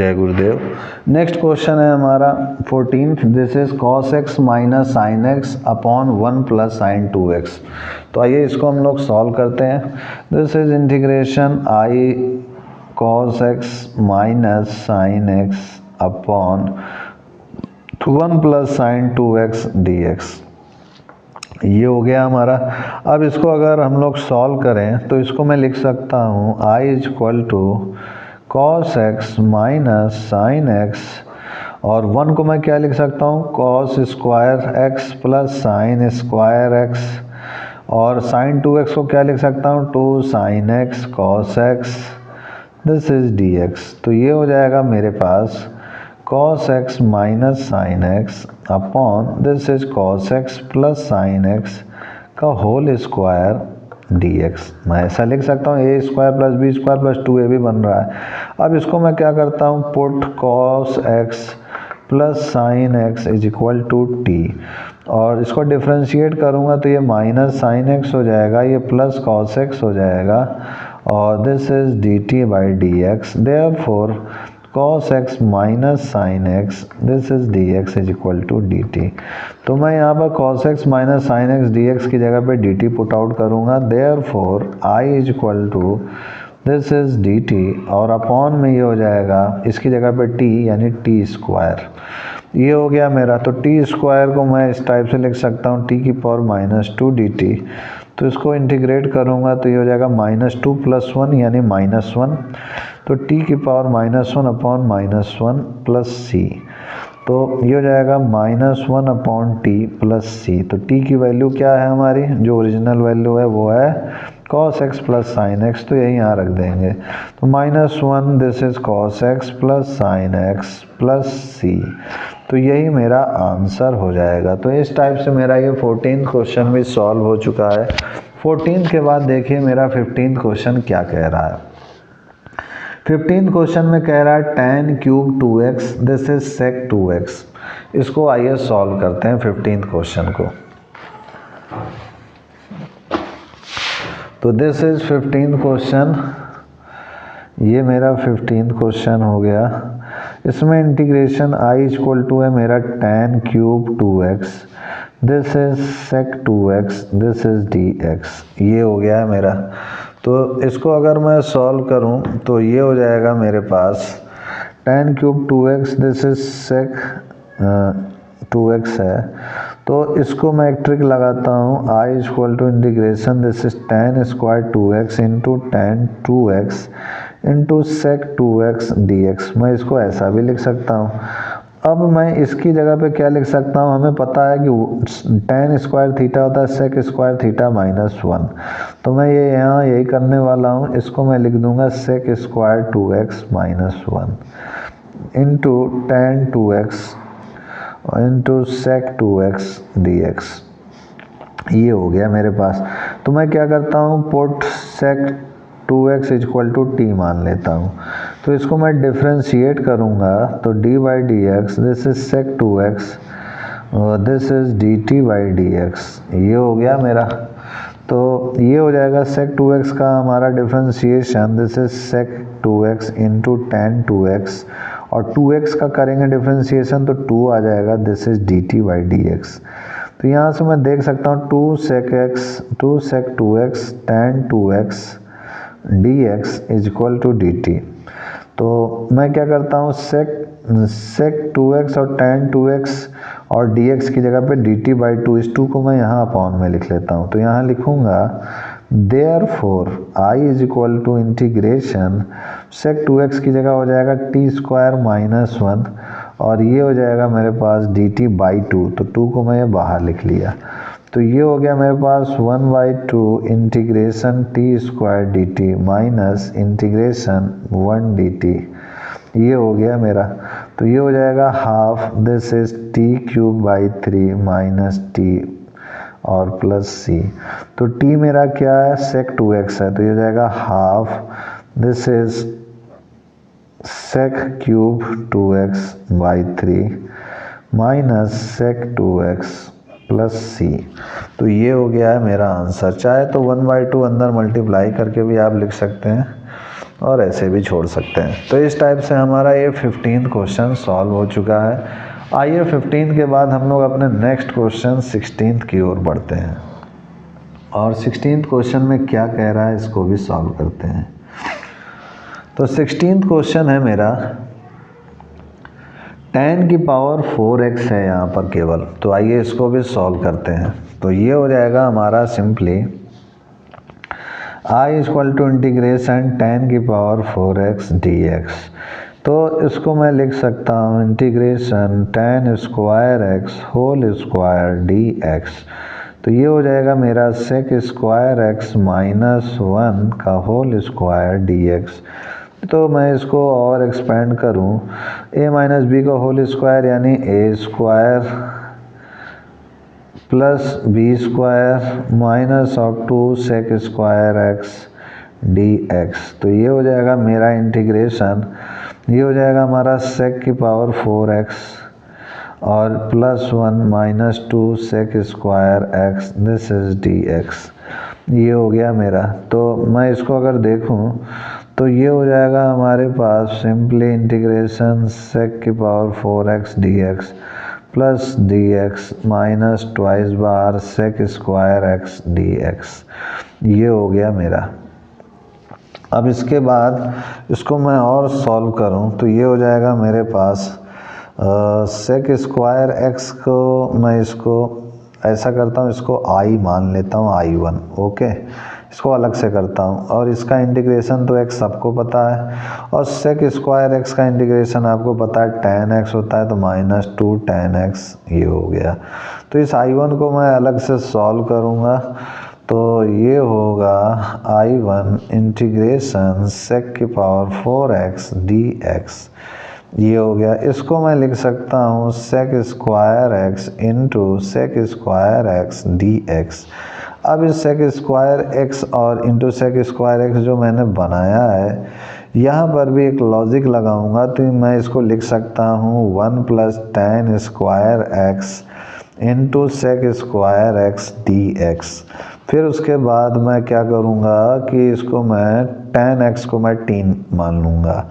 जय गुरुदेव। Next question है हमारा 14th। This is cos x minus sine X upon 1 plus sign 2x। तो आइए इसको हम लोग सॉल्व करते हैं। This is integration I cos x minus sine X upon 1 plus sign 2x dx। ये हो गया हमारा। अब इसको अगर हम लोग सॉल्व करें तो इसको मैं लिख सकता हूँ i is equal to cos x minus sine X, और 1 को मैं क्या लिख सकता हूँ cos square x plus sine square x, और साइन 2x को क्या लिख सकता हूँ 2 sine x cos x। This is dx। तो ये हो जाएगा मेरे पास cos x minus sine X upon this is cos x plus sine x का होल स्क्वायर dx। मैं ऐसा लिख सकता हूँ a square plus b square plus 2ab बन रहा है। अब इसको मैं क्या करता हूँ put cos x plus sine X is equal to t, और इसको डिफ्रेंशिएट करूँगा तो ये माइनस साइन एक्स हो जाएगा, ये प्लस cos x हो जाएगा, और this is dt by dx। Therefore cos x minus sine X this is dx is equal to dt। तो मैं यहाँ पर cos x minus sine X dx की जगह पे dt पुट आउट करूँगा। Therefore i is equal to this is dt, और upon में ये हो जाएगा इसकी जगह पे t यानी t स्क्वायर। ये हो गया मेरा। तो t स्क्वायर को मैं इस टाइप से लिख सकता हूँ t की पावर माइनस 2 dt। तो इसको इंटीग्रेट करूँगा तो ये हो जाएगा माइनस 2 प्लस 1 यानी माइनस 1। तो t की power minus 1 upon minus 1 plus c। तो ये हो जाएगा minus 1 upon T plus c। तो t की वैल्यू क्या है हमारी, जो ओरिजिनल वैल्यू है वो है cos x plus sine x, तो यही यहाँ रख देंगे। तो minus 1 this is cos x plus sine x plus c। तो यही मेरा आंसर हो जाएगा। तो इस टाइप से मेरा ये 14th क्वेश्चन भी सॉल्व हो चुका है। 14th के बाद देखिए मेरा 15th क्वेश्चन क्या कह रहा है। 15th क्वेश्चन में कह रहा है tan cube 2x this is sec 2x। इसको आइए सॉल्व करते हैं 15th क्वेश्चन को। तो दिस इज 15th क्वेश्चन, ये मेरा 15th क्वेश्चन हो गया। इसमें इंटीग्रेशन i इक्वल टू है मेरा tan cube 2x this is sec 2x this is dx। ये हो गया है मेरा। तो इसको अगर मैं सॉल्व करूं तो ये हो जाएगा मेरे पास tan cube 2x this is sec 2x है। तो इसको मैं एक ट्रिक लगाता हूँ i equal to integration this is tan square 2x into tan 2x into sec 2x dx। मैं इसको ऐसा भी लिख सकता हूँ। अब मैं इसकी जगह पे क्या लिख सकता हूँ, हमें पता है कि tan स्क्वायर थीटा होता है sec स्क्वायर थीटा माइनस 1। तो मैं ये यहाँ यही करने वाला हूँ, इसको मैं लिख दूंगा sec square 2x minus 1 into tan 2x into sec 2x dx। ये हो गया मेरे पास। तो मैं क्या करता हूँ put sec 2x equal to T मान लेता हूँ। तो इसको मैं डिफ्रेंशिएट करूँगा तो d by D X this is sec 2x this is dt by dx। ये हो गया मेरा। तो ये हो जाएगा sec 2x का हमारा differentiation this is sec 2x into tan 2x, और 2x का करेंगे डिफ्रेंशिएशन तो 2 आ जाएगा this is dt by dx। तो यहाँ से मैं देख सकता हूँ 2 sec 2x tan 2x dx is equal to dt। तो मैं क्या करता हूँ sec 2x और tan 2x और dx की जगह पे dt बाई 2, इस 2 को मैं यहाँ अपॉन में लिख लेता हूँ। तो यहाँ लिखूँगा therefore i is equal to integration sec 2x की जगह हो जाएगा t स्क्वायर माइनस 1, और ये हो जाएगा मेरे पास dt बाई 2। तो 2 को मैं ये बाहर लिख लिया। तो ये हो गया मेरे पास 1 by 2 integration t square dt minus integration 1 dt। ये हो गया मेरा। तो ये हो जाएगा half this is t cube by 3 minus t और प्लस c। तो t मेरा क्या है sec 2x है, तो ये हो जाएगा half this is sec cube 2x by 3 minus sec 2x plus c। तो ये हो गया है मेरा आंसर। चाहे तो 1/2 अंदर मल्टीप्लाई करके भी आप लिख सकते हैं। और ऐसे भी छोड़ सकते हैं। तो इस टाइप से हमारा ये 15 क्वेश्चन सॉल्व हो चुका है। आइए 15 के बाद हम लोग अपने नेक्स्ट क्वेश्चन 16 की ओर बढ़ते हैं और 16 क्वेश्चन में क्या कह रहा है इसको भी सॉल्व करते हैं। तो 16 क्वेश्चन है मेरा, tan की पावर 4x है यहाँ पर केवल, तो आइए इसको भी सॉल्व करते हैं। तो ये हो जाएगा हमारा simply I equal to integration tan की पावर 4x dx। तो इसको मैं लिख सकता हूँ integration tan square x whole square dx। तो ये हो जाएगा मेरा sec स्क्वायर x माइनस 1 का होल स्क्वायर dx। तो मैं इसको और एक्सपेंड करूँ, a माइनस बी का होल स्क्वायर यानी a square plus B square minus of 2 sec square x dx। तो ये हो जाएगा मेरा इंटीग्रेशन, ये हो जाएगा हमारा sec की पावर 4x और plus 1 minus 2 sec square x this is dx। ये हो गया मेरा। तो मैं इसको अगर देखूं तो ये हो जाएगा हमारे पास सिंपली इंटीग्रेशन sec की power 4x dx plus dx minus twice बार sec स्क्वायर x dx। ये हो गया मेरा। अब इसके बाद इसको मैं और सॉल्व करूं तो ये हो जाएगा मेरे पास sec स्क्वायर x को मैं इसको ऐसा करता हूँ, इसको i मान लेता हूँ i1, ओके। इसको अलग से करता हूँ और इसका इंटीग्रेशन तो x सबको पता है और sec स्क्वायर x का इंटीग्रेशन आपको पता है tan x होता है, तो माइनस 2 tan x ये हो गया। तो इस i1 को मैं अलग से सॉल्व करूँगा तो ये होगा i1 इंटीग्रेशन sec की पावर 4x dx। ये हो गया। इसको मैं लिख सकता हूँ sec square x into sec square x dx। अब इस sec स्क्वायर x और इंटू sec स्क्वायर x जो मैंने बनाया है, यहाँ पर भी एक लॉजिक लगाऊंगा तो मैं इसको लिख सकता हूँ 1 plus tan square x into sec square x dx। फिर उसके बाद मैं क्या करूँगा कि इसको मैं tan x को मैं t मान लूँगा।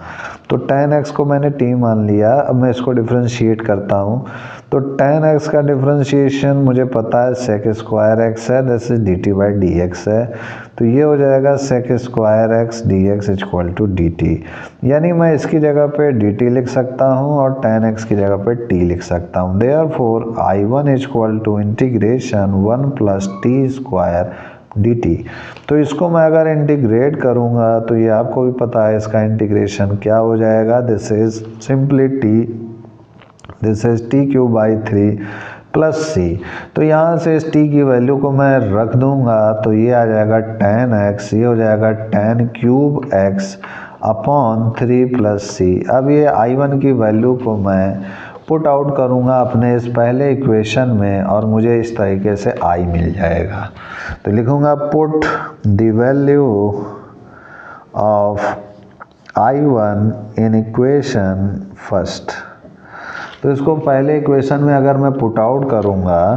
तो tan x को मैंने t मान लिया। अब मैं इसको डिफरेंशिएट करता हूँ तो tan x का डिफरेंशिएशन मुझे पता है sec स्क्वायर x है, this is dt by dx है। तो ये हो जाएगा sec square x dx equal to dt, यानी मैं इसकी जगह पे dt लिख सकता हूँ और tan x की जगह पे t लिख सकता हूँ। Therefore i1 equal to integration 1 plus t square dt। तो इसको मैं अगर इंटीग्रेट करूँगा तो ये आपको भी पता है इसका इंटीग्रेशन क्या हो जाएगा, this is simply t, this is t cube by 3 plus c। तो यहाँ से इस t की वैल्यू को मैं रख दूंगा तो ये आ जाएगा tan x, ये हो जाएगा tan cube x upon 3 plus c। अब ये i1 की वैल्यू को मैं पुट आउट करूँगा अपने इस पहले इक्वेशन में और मुझे इस तरीके से i मिल जाएगा। तो लिखूँगा put the value of i1 in equation first. तो इसको पहले इक्वेशन में अगर मैं पुट आउट करूँगा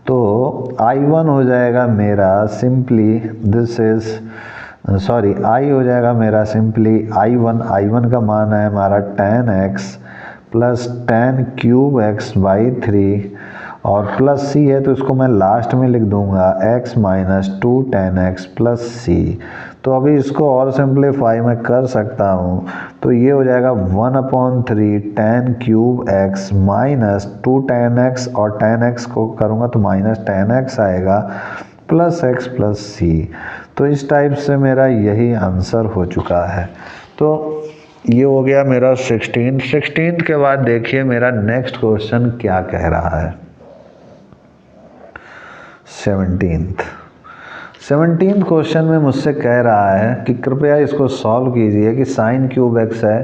तो i1 हो जाएगा मेरा सिंपली दिस इज i हो जाएगा मेरा सिंपली i1 का मान है हमारा tan x plus tan cube x by 3 और प्लस c है तो इसको मैं लास्ट में लिख दूंगा x minus 2 tan x plus c। तो अभी इसको और सिंप्लीफाई मैं कर सकता हूँ तो ये हो जाएगा 1/3 tan cube x minus 2 tan x और tan x को करूँगा तो माइनस tan x आएगा प्लस x प्लस c। तो इस टाइप से मेरा यही आंसर हो चुका है। तो ये हो गया मेरा 16 के बाद देखिए मेरा नेक्स्ट क्वेश्चन क्या कह रहा है। 17th क्वेश्चन में मुझसे कह रहा है कि कृपया इसको सॉल्व कीजिए कि साइन क्यूब एक्स है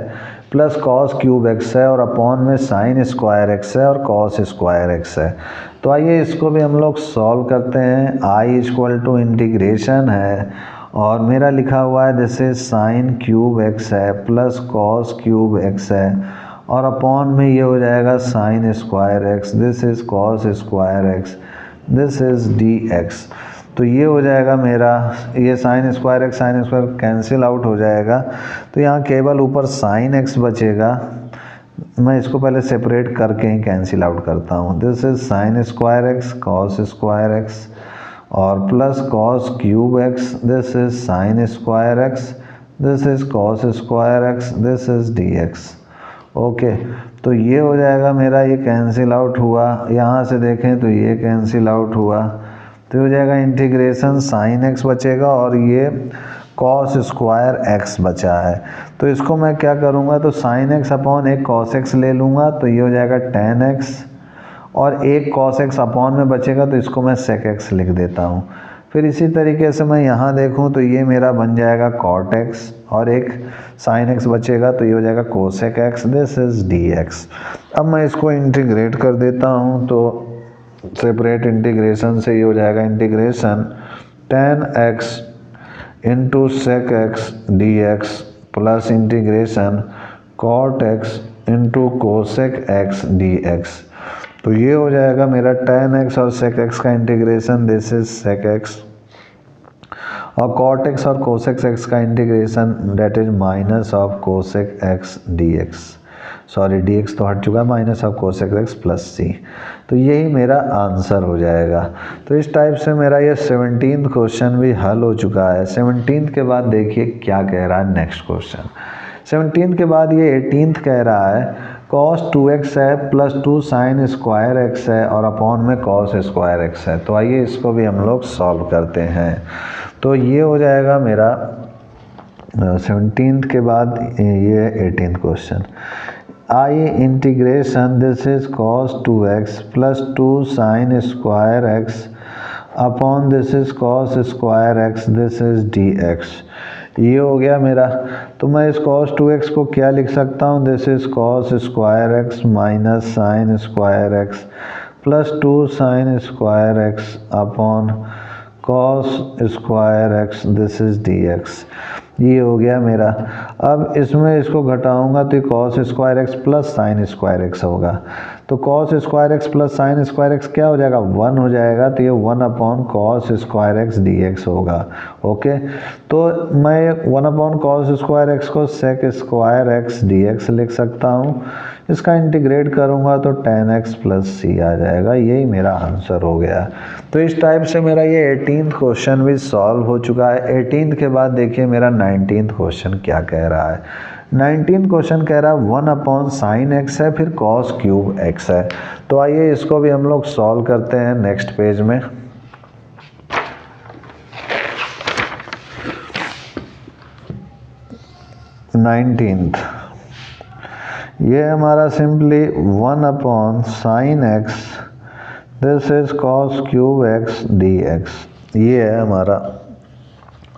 प्लस कॉस क्यूब एक्स है और अपॉन में साइन स्क्वायर एक्स है और कॉस स्क्वायर एक्स है। तो आइए इसको भी हम लोग सॉल्व करते हैं। आई इक्वल टू इंटीग्रेशन है और मेरा लिखा हुआ है this is sine cube x है प्लस कॉस क्यूब एक्स है और अपॉन में ये हो जाएगा sign square X, this is cos square X, this is D x. तो ये हो जाएगा मेरा, ये साइन स्क्वायर कैंसिल आउट हो जाएगा, तो यहाँ केवल ऊपर साइन एक्स बचेगा। मैं इसको पहले सेपरेट करके ही कैंसिल आउट करता हूँ। This is sine square X cos square X और plus cos cube x, this is sine square X, this is cos square X, this is D X. Okay, तो ये हो जाएगा मेरा, ये कैंसिल आउट हुआ, यहाँ से देखें तो ये कैंसिल आउट हुआ, तो हो जाएगा इंटीग्रेशन साइन एक्स बचेगा और ये कॉस स्क्वायर एक्स बचा है। तो इसको मैं क्या करूँगा, तो साइन एक्स अपॉन एक कॉस एक्स ले लूँगा, तो ये हो जाएगा टेन एक्स और एक कॉस एक्स अपॉन में बचेगा, तो इसको मैं सेक एक्स लिख देता हूँ। फिर इसी तरीके से मैं यहाँ देखूँ तो ये मेरा बन जाएगा कॉट एक्स और एक साइन एक्स बचेगा, तो ये हो जाएगा cosec x, this is D x. अब मैं इसको इंटीग्रेट कर देता हूँ, तो सेपरेट इंटीग्रेशन से ये हो जाएगा integration tan X into sec X D X plus integration cot X into cosec X D x. तो ये हो जाएगा मेरा टेन एक्स और सेक एक्स का integration, this is sec X, और कॉट एक्स और कोसेक एक्स का integration that is minus of cosec X D X, sorry D x तो हट चुका है, minus of cosec X plus C. तो यही मेरा आंसर हो जाएगा। तो इस टाइप से मेरा ये 17th क्वेश्चन भी हल हो चुका है। 17th के बाद देखिए क्या कह रहा है नेक्स्ट क्वेश्चन। 17th के बाद ये 18th कह रहा है cos 2x है प्लस 2 साइन स्क्वायर एक्स है और अपॉन में cos स्क्वायर एक्स है। तो आइए इसको भी हम लोग सॉल्व करते हैं। तो ये हो जाएगा मेरा 17th के बाद ये 18th question. I integration this is cos 2x plus 2 sign square x upon this is cos square X, this is D x. ये हो गया मेरा। तो मैं इस cos 2x को क्या लिख सकता हूँ, this is cos square X minus sine square x plus 2 sign square x upon cos square X, this is D x. ये हो गया मेरा। अब इसमें इसको घटाऊंगा तो cos square x plus sine square x होगा। तो cos square x plus sine square x क्या हो जाएगा, 1 हो जाएगा। तो ये 1 upon cos square x D x होगा। ओके, तो मैं 1 अपॉन cos स्क्वायर एक्स को sec square x D x लिख सकता हूँ। इसका इंटीग्रेट करूँगा तो tan x प्लस सी आ जाएगा। यही मेरा आंसर हो गया। तो इस टाइप से मेरा ये 18th क्वेश्चन भी सॉल्व हो चुका है। 18th के बाद देखिए मेरा 19th क्वेश्चन क्या कह रहा है। 19th क्वेश्चन कह रहा है 1 अपॉन साइन एक्स है फिर कॉस क्यूब एक्स है। तो आइए इसको भी हम लोग सॉल्व करते हैं नेक्स्ट पेज में। ये हमारा simply 1 upon sine X this is cos cube x D x, ये है हमारा।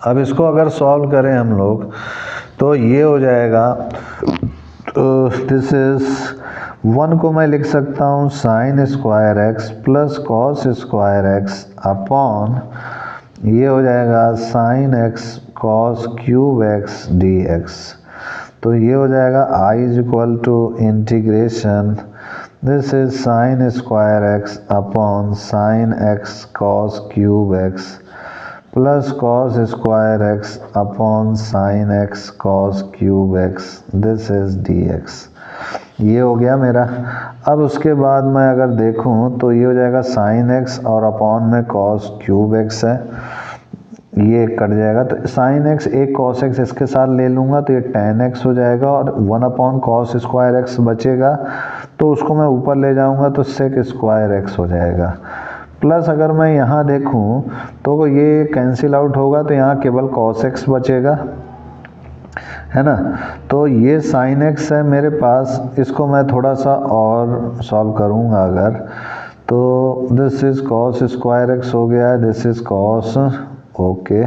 अब इसको अगर सॉल्व करें हम लोग तो ये हो जाएगा, तो दिस इज 1 को मैं लिख सकता हूँ sine square x plus cos square x upon ये हो जाएगा sine x cos cube x D x. तो ये हो जाएगा I is equal to integration this is sine square x upon sine x cos cube x plus cos square x upon sine x cos cube x, this is D x. ये हो गया मेरा। अब उसके बाद मैं अगर देखूं तो ये हो जाएगा साइन एक्स और अपॉन में कॉस क्यूब एक्स है, ये कट जाएगा। तो साइन एक्स एक कॉस एक्स इसके साथ ले लूँगा तो ये टेन एक्स हो जाएगा और 1 अपॉन कॉस स्क्वायर एक्स बचेगा, तो उसको मैं ऊपर ले जाऊँगा तो सेक स्क्वायर एक्स हो जाएगा। प्लस अगर मैं यहाँ देखूँ तो ये कैंसिल आउट होगा तो यहाँ केवल कॉस एक्स बचेगा, है ना। तो ये साइन एक्स है मेरे पास, इसको मैं थोड़ा सा और सॉल्व करूँगा अगर, तो this is cos square x हो गया है, दिस इज़ कॉस। ओके,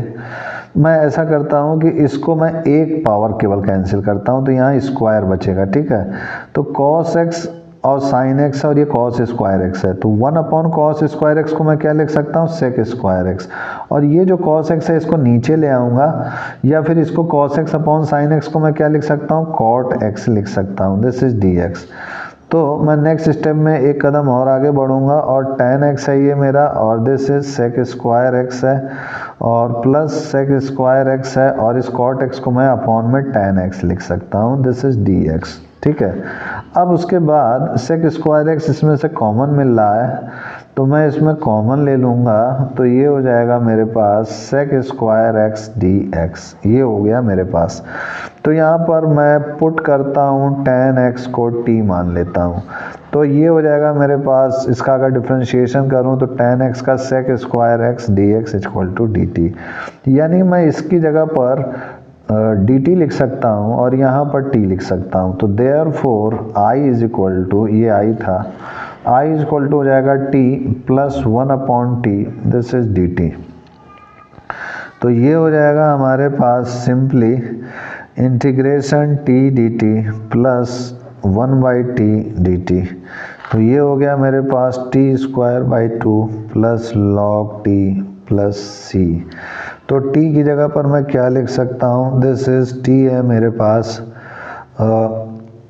मैं ऐसा करता हूँ कि इसको मैं एक पावर केवल कैंसिल करता हूँ तो यहाँ स्क्वायर बचेगा, ठीक है। तो कॉस एक्स और साइन एक्स और ये कॉस स्क्वायर एक्स है, तो 1 अपॉन कॉस स्क्वायर एक्स को मैं क्या लिख सकता हूँ, सेक स्क्वायर एक्स। और ये जो कॉस एक्स है इसको नीचे ले आऊँगा, या फिर इसको cos x upon sine x को मैं क्या लिख सकता हूँ, कॉट एक्स लिख सकता हूँ, दिस इज डी एक्स। तो मैं नेक्स्ट स्टेप में एक कदम और आगे बढ़ूंगा और tan x है ये मेरा, और this is sec square x है, और प्लस sec स्क्वायर x है, और इस cot x को मैं अपॉन में tan x लिख सकता हूँ, दिस इज dx। ठीक है, अब उसके बाद sec स्क्वायर x इसमें से कॉमन मिल रहा है, तो मैं इसमें कॉमन ले लूँगा, तो ये हो जाएगा मेरे पास sec स्क्वायर x dx, ये हो गया मेरे पास। तो यहाँ पर मैं पुट करता हूँ tan x को t मान लेता हूँ, तो ये हो जाएगा मेरे पास। इसका अगर डिफ्रेंशिएशन करूँ तो tan x का sec square x dx equal to dt, यानी मैं इसकी जगह पर dt लिख सकता हूँ और यहाँ पर t लिख सकता हूँ। तो therefore I is equal to, ये I था, I इज इक्वल टू हो जाएगा t plus 1 upon T, this is dt। तो ये हो जाएगा हमारे पास simply integration t dt plus 1 by T dt। तो ये हो गया मेरे पास t square by 2 plus log t plus c। तो t की जगह पर मैं क्या लिख सकता हूँ, दिस इज t है मेरे पास,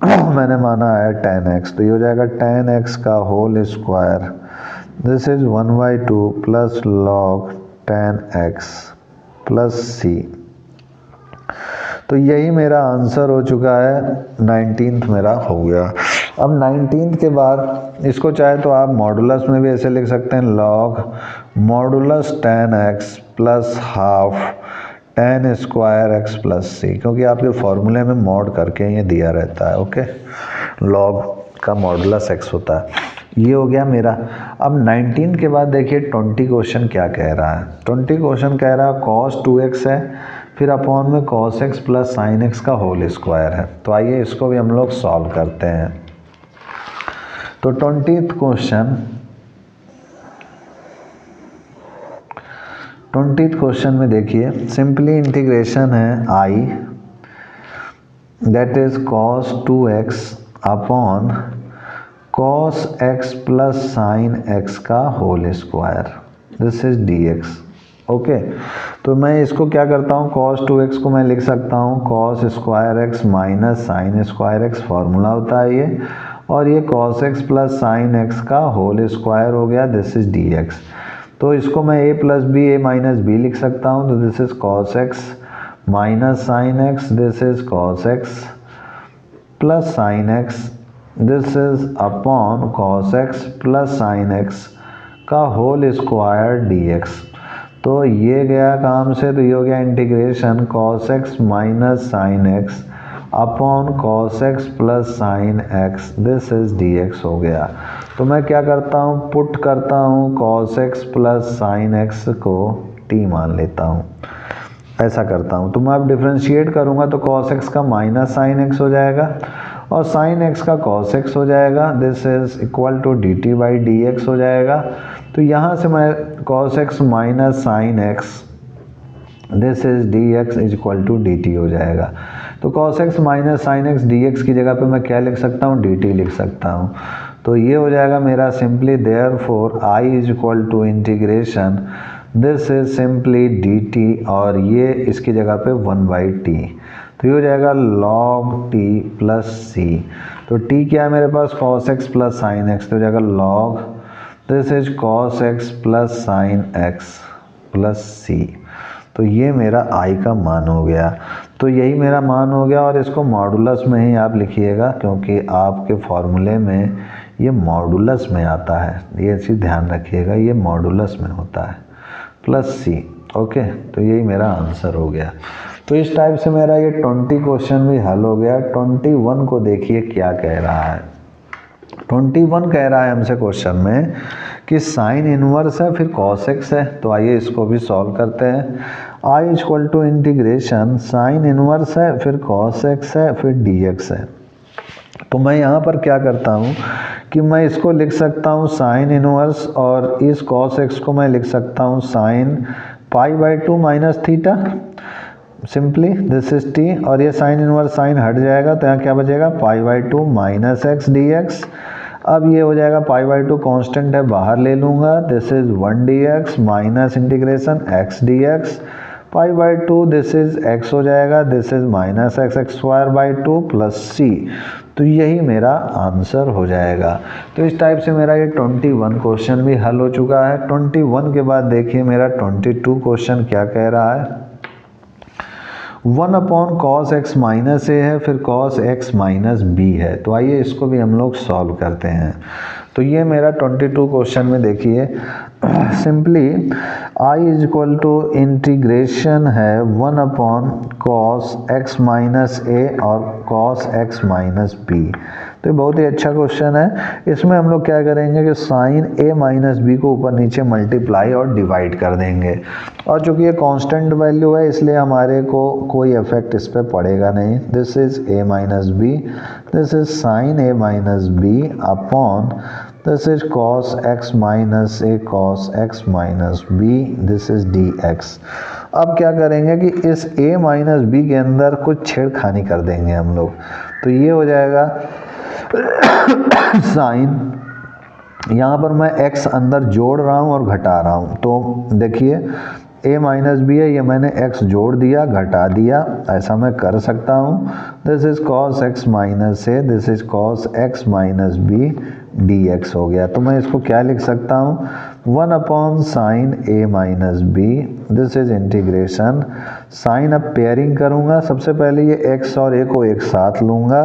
मैंने माना है tan x, तो ये हो जाएगा tan x का whole square, this is 1 by 2 plus log tan x plus c। तो यही मेरा आंसर हो चुका है, 19th मेरा हो गया। अब 19th के बाद इसको चाहे तो आप मॉडुलस में भी ऐसे लिख सकते हैं, log modulus tan x plus half tan square x plus C, क्योंकि आपके फॉर्मूले में मॉड करके ये दिया रहता है। ओके, लॉग का मॉडुलस x होता है। ये हो गया मेरा। अब 19 के बाद देखिए 20 क्वेश्चन क्या कह रहा है। 20 क्वेश्चन कह रहा है cos 2x है, फिर अपॉन में cos x plus sin x का होल स्क्वायर है। तो आइए इसको भी हम लोग सॉल्व करते हैं। तो 20th क्वेश्चन में देखिए सिंपली इंटीग्रेशन है I that is cos 2x upon cos x plus sine x का whole square, this is dx। Okay, तो मैं इसको क्या करता हूँ, cos 2x को मैं लिख सकता हूँ cos square x minus sine square x, formula होता है ये, और ये cos x plus sine x का होल स्क्वायर हो गया, दिस इज dx। तो इसको मैं a plus b a minus b लिख सकता हूँ, तो this is cos x minus sine x, this is cos x plus sine x, this is upon cos x plus sine x का whole square dx। तो ये गया काम से, तो ये हो गया integration cos x minus sine x upon cos x plus sine x, this is dx हो गया। तो मैं क्या करता हूँ, पुट करता हूँ cos x plus sine x को t मान लेता हूँ, ऐसा करता हूँ। तो मैं अब डिफ्रेंशिएट करूँगा तो cos x का माइनस साइन x हो जाएगा और साइन x का cos x हो जाएगा, this is equal to dt by dx हो जाएगा। तो यहाँ से मैं cos x minus sine x, this is dx is equal to dt हो जाएगा। तो cos x minus sine x dx की जगह पे मैं क्या लिख सकता हूँ, dt लिख सकता हूँ। तो ये हो जाएगा मेरा simply therefore I is equal to integration, this is simply dt, और ये इसकी जगह पे 1 बाई टी, तो ये हो जाएगा log t प्लस c। तो t क्या है मेरे पास, cos x plus sine x, तो हो जाएगा log, this is cos x plus sine x plus c। तो ये मेरा I का मान हो गया। तो यही मेरा मान हो गया, और इसको मॉडुलस में ही आप लिखिएगा, क्योंकि आपके फॉर्मूले में ये मॉडुलस में आता है, ये चीज़ ध्यान रखिएगा, ये मॉडुलस में होता है, प्लस c। ओके, तो यही मेरा आंसर हो गया। तो इस टाइप से मेरा ये 20 क्वेश्चन भी हल हो गया। 21 को देखिए क्या कह रहा है। 21 कह रहा है हमसे क्वेश्चन में कि साइन इनवर्स है फिर cos x है। तो आइए इसको भी सॉल्व करते हैं। I equal to integration sine inverse है फिर cos x है फिर dx है। तो मैं यहाँ पर क्या करता हूँ कि मैं इसको लिख सकता हूँ साइन इनवर्स, और इस cos x को मैं लिख सकता हूँ sine pi by 2 minus theta, simply this is t, और ये साइन इनवर्स साइन हट जाएगा, तो यहाँ क्या बचेगा, pi by 2 minus x D x. अब ये हो जाएगा पाई बाई 2 कॉन्स्टेंट है, बाहर ले लूँगा, this is 1 dx minus integration x dx pi by 2 this is x हो जाएगा, this is minus x square by 2 plus c। तो यही मेरा आंसर हो जाएगा। तो इस टाइप से मेरा ये 21 क्वेश्चन भी हल हो चुका है। 21 के बाद देखिए मेरा 22 क्वेश्चन क्या कह रहा है। 1 अपॉन कॉस एक्स माइनस ए है, फिर कॉस एक्स माइनस बी है। तो आइए इसको भी हम लोग सॉल्व करते हैं। तो ये मेरा 22 क्वेश्चन में देखिए simply I is equal to integration है 1 अपॉन कॉस एक्स माइनस ए और कॉस एक्स माइनस बी। तो ये बहुत ही अच्छा क्वेश्चन है। इसमें हम लोग क्या करेंगे कि साइन ए माइनस बी को ऊपर नीचे मल्टीप्लाई और डिवाइड कर देंगे, और चूंकि ये कांस्टेंट वैल्यू है इसलिए हमारे को कोई इफेक्ट इस पर पड़ेगा नहीं। This is a minus b, this is sine A minus b upon this is cos x minus a cos x minus b, this is D x. अब क्या करेंगे कि इस a माइनस बी के अंदर कुछ छेड़खानी कर देंगे हम लोग। तो ये हो जाएगा साइन, यहाँ पर मैं x अंदर जोड़ रहा हूँ और घटा रहा हूँ। तो देखिए a माइनस बी है, ये मैंने x जोड़ दिया घटा दिया, ऐसा मैं कर सकता हूँ। This is cos x minus a, this is cos x minus b dx हो गया। तो मैं इसको क्या लिख सकता हूँ 1 upon sine A minus b, this is integration sine. अब पेयरिंग करूँगा, सबसे पहले ये x और a को एक साथ लूँगा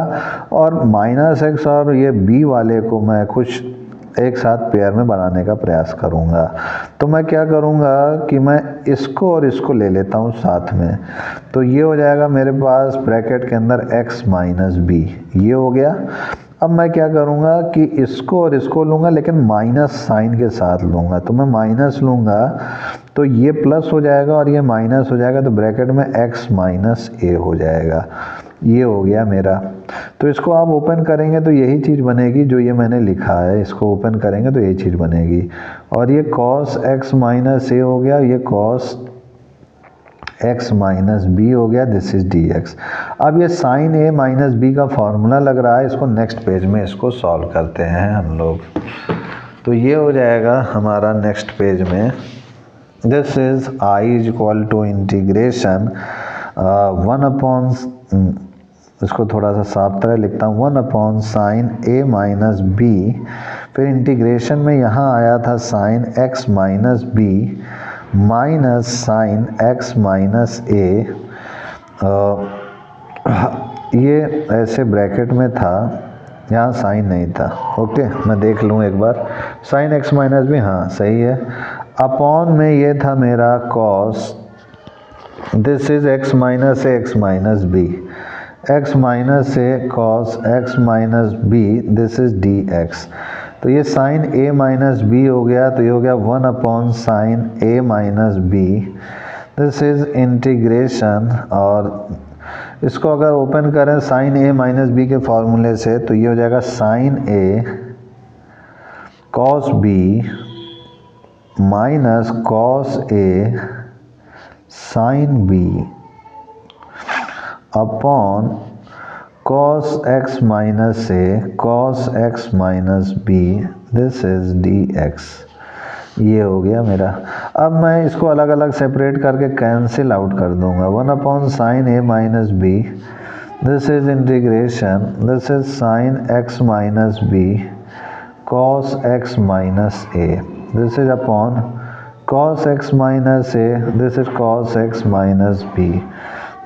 और माइनस x और ये b वाले को मैं कुछ एक साथ पेयर में बनाने का प्रयास करूँगा। तो मैं क्या करूँगा कि मैं इसको और इसको ले लेता हूँ साथ में। तो ये हो जाएगा मेरे पास ब्रैकेट के अंदर x माइनस बी, ये हो गया। अब मैं क्या करूँगा कि इसको और इसको लूँगा लेकिन माइनस साइन के साथ लूँगा। तो मैं माइनस लूँगा तो ये प्लस हो जाएगा और ये माइनस हो जाएगा, तो ब्रैकेट में x माइनस ए हो जाएगा। ये हो गया मेरा। तो इसको आप ओपन करेंगे तो यही चीज़ बनेगी जो ये मैंने लिखा है, इसको ओपन करेंगे तो यही चीज़ बनेगी। और ये cos x माइनस ए हो गया, ये cos x माइनस बी हो गया, दिस इज डी एक्स। अब ये साइन ए माइनस बी का फॉर्मूला लग रहा है, इसको नेक्स्ट पेज में इसको सॉल्व करते हैं हम लोग। तो ये हो जाएगा हमारा नेक्स्ट पेज में, this is I is equal to integration 1 upon, इसको थोड़ा सा साफ तरह लिखता हूँ, 1 अपॉन साइन ए माइनस बी, फिर इंटीग्रेशन में यहाँ आया था sine x minus B minus sine x minus A, ये ऐसे ब्रैकेट में था, यहाँ साइन नहीं था। ओके मैं देख लूँ एक बार, साइन एक्स माइनस बी, हाँ सही है। अपॉन में ये था मेरा cos, this is x minus a x minus b, x minus a cos x minus b, this is D x. तो ये साइन ए माइनस बी हो गया, तो ये हो गया 1 upon sine A minus b, this is integration. और इसको अगर ओपन करें साइन ए माइनस बी के फॉर्मूले से तो ये हो जाएगा sine a cos b minus cos a sine b upon cos x minus a cos x minus b, this is dx। ये हो गया मेरा। अब मैं इसको अलग अलग सेपरेट करके कैंसिल आउट कर दूंगा। 1 upon sine A minus b, this is integration, this is sine x minus b cos x minus a, this is upon cos x minus a, this is cos x minus B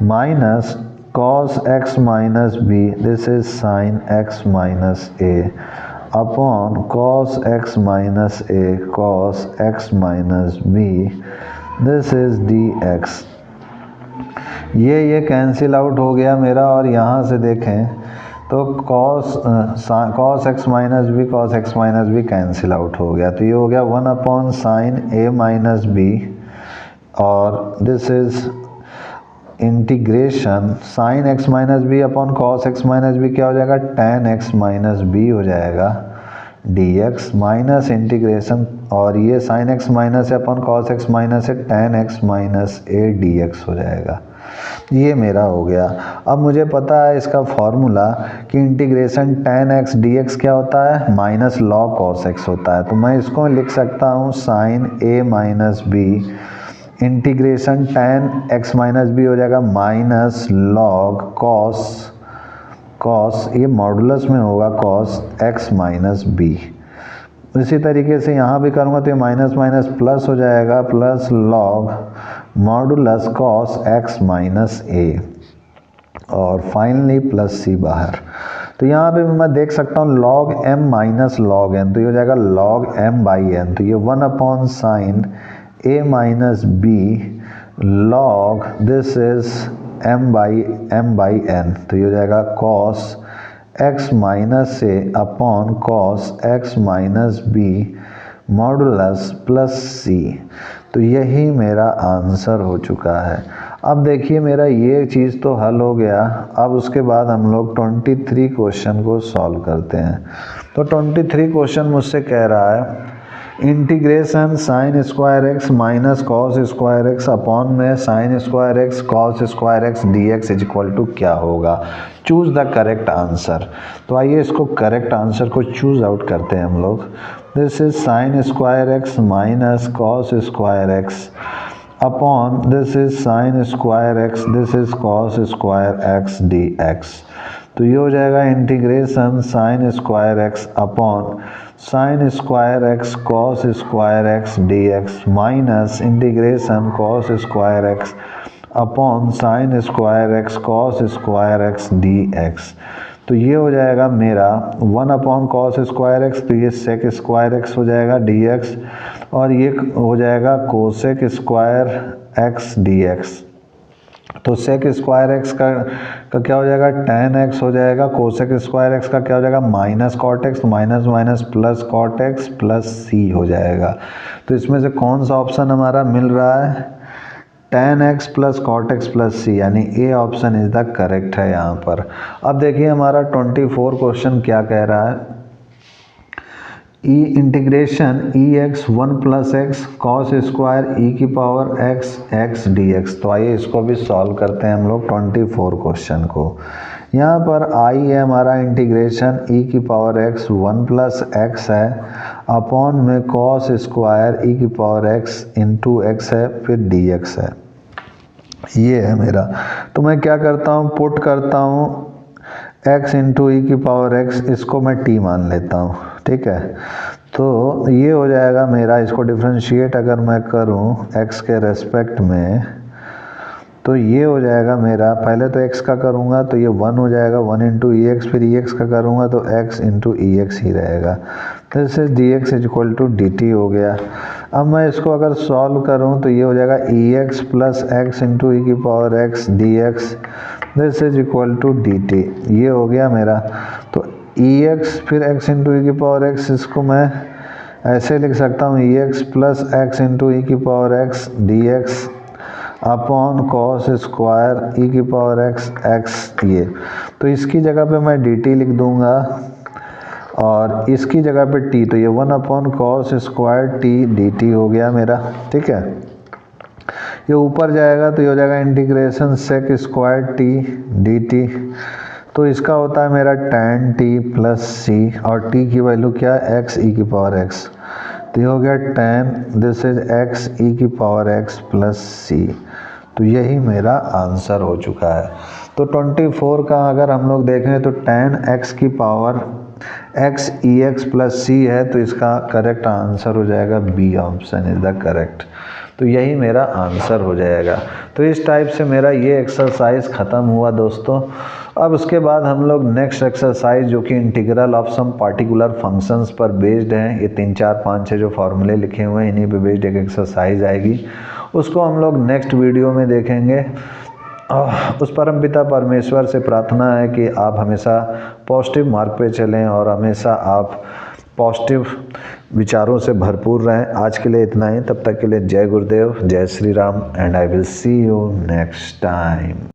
minus cos x minus b, this is sin x minus a upon cos x minus a cos x minus b, this is dx। ये cancel out हो गया मेरा। और यहाँ से देखें तो cos x minus b cos x minus b cancel out हो गया, तो ये हो गया 1 अपॉन साइन ए माइनस बी, और this is integration sine x minus b upon cos x minus b, क्या हो जाएगा tan एक्स माइनस बी हो जाएगा dx, माइनस इंटीग्रेशन, और ये साइन एक्स माइनस है अपॉन कॉस एक्स माइनस है tan एक्स माइनस ए dx हो जाएगा। ये मेरा हो गया। अब मुझे पता है इसका फॉर्मूला कि इंटीग्रेशन tan एक्स dx क्या होता है, माइनस लॉग कॉस एक्स होता है। तो मैं इसको लिख सकता हूँ साइन ए minus B integration tan x minus B हो जाएगा माइनस लॉग कॉस ये मॉडुलस में होगा कॉस x माइनस बी। इसी तरीके से यहाँ भी करूँगा तो ये माइनस माइनस प्लस हो जाएगा plus log modulus cos x minus ए और फाइनली प्लस सी बाहर। तो यहाँ पे मैं देख सकता हूँ log m minus log n, तो ये हो जाएगा log m बाई n, तो ये 1 upon sine a minus b log this is m by n, तो ये हो जाएगा cos x माइनस a अपॉन cos x माइनस b मॉडुलस प्लस c। तो यही मेरा आंसर हो चुका है। अब देखिए मेरा ये चीज़ तो हल हो गया। अब उसके बाद हम लोग 23 क्वेश्चन को सॉल्व करते हैं। तो 23 क्वेश्चन मुझसे कह रहा है integration sine square X minus cos square x upon में sine square X cos square x D x is equal to क्या होगा, चूज़ द करेक्ट आंसर। तो आइए इसको करेक्ट आंसर को चूज़ आउट करते हैं हम लोग। This is sine square X minus cos square x upon this is sine square X this is cos square x D x. तो ये हो जाएगा integration sine square x upon sign square X cos square x D x minus integration cos square x upon sign square X cos square x D x. तो ये हो जाएगा मेरा 1 upon cos square x, तो ये सेक square x हो जाएगा D x और ये हो जाएगा cosec square x D x. तो सेक स्क्वायर एक्स का क्या हो जाएगा tan x हो जाएगा, कोसेक स्क्वायर एक्स का क्या हो जाएगा minus cot X, minus minus plus cot X plus C हो जाएगा। तो इसमें से कौन सा ऑप्शन हमारा मिल रहा है tan x plus cot X plus C, यानी A option is the correct है यहाँ पर। अब देखिए हमारा 24 क्वेश्चन क्या कह रहा है, E integration E X 1 plus X cos square E की power X X D x. तो आइए इसको भी सॉल्व करते हैं हम लोग 24 क्वेश्चन को। यहाँ पर आई है हमारा इंटीग्रेशन ई की पावर एक्स 1 प्लस एक्स है अपॉन में कॉस स्क्वायर ई की पावर एक्स इंटू एक्स है फिर डी एक्स है, ये है मेरा। तो मैं क्या करता हूँ पुट करता हूँ x इंटू ई की पावर x, इसको मैं t मान लेता हूँ, ठीक है। तो ये हो जाएगा मेरा, इसको डिफ्रेंशिएट अगर मैं करूँ x के रेस्पेक्ट में तो ये हो जाएगा मेरा, पहले तो x का करूँगा तो ये 1 हो जाएगा 1 इंटू ई एक्स, फिर ई एक्स का करूँगा तो x इंटू ई एक्स ही रहेगा। तो इससे d x is equal to D t हो गया। अब मैं इसको अगर सॉल्व करूँ तो ये हो जाएगा E x plus X into E की power X D X this is equal to D T, ये हो गया मेरा। तो ई एक्स फिर एक्स इंटू ई की पावर एक्स, इसको मैं ऐसे लिख सकता हूँ E x plus X into E की power X D X upon cos square E की पावर एक्स एक्स, ये। तो इसकी जगह पे मैं डी टी लिख दूँगा और इसकी जगह पे टी, तो ये 1 upon cos square t d t हो गया मेरा, ठीक है। ये ऊपर जाएगा तो ये हो जाएगा integration sec square t d t, तो इसका होता है मेरा tan टी प्लस सी और t की वैल्यू क्या है x ई की पावर x, तो ये हो गया tan दिस इज x ई की पावर x प्लस सी। तो यही मेरा आंसर हो चुका है। तो 24 का अगर हम लोग देखें तो tan x की power x e x plus c है, तो इसका करेक्ट आंसर हो जाएगा b option is the correct. तो यही मेरा आंसर हो जाएगा। तो इस टाइप से मेरा ये एक्सरसाइज ख़त्म हुआ दोस्तों। अब उसके बाद हम लोग नेक्स्ट एक्सरसाइज जो कि integral of some particular functions पर बेस्ड हैं, ये 3 4 5 6 जो फॉर्मूले लिखे हुए हैं इन्हीं पे बेस्ड एक एक्सरसाइज आएगी, उसको हम लोग नेक्स्ट वीडियो में देखेंगे। उस परमपिता परमेश्वर से प्रार्थना है कि आप हमेशा पॉजिटिव मार्ग पे चलें और हमेशा आप पॉजिटिव विचारों से भरपूर रहें। आज के लिए इतना ही, तब तक के लिए जय गुरुदेव, जय Shri Ram and I will see you next time.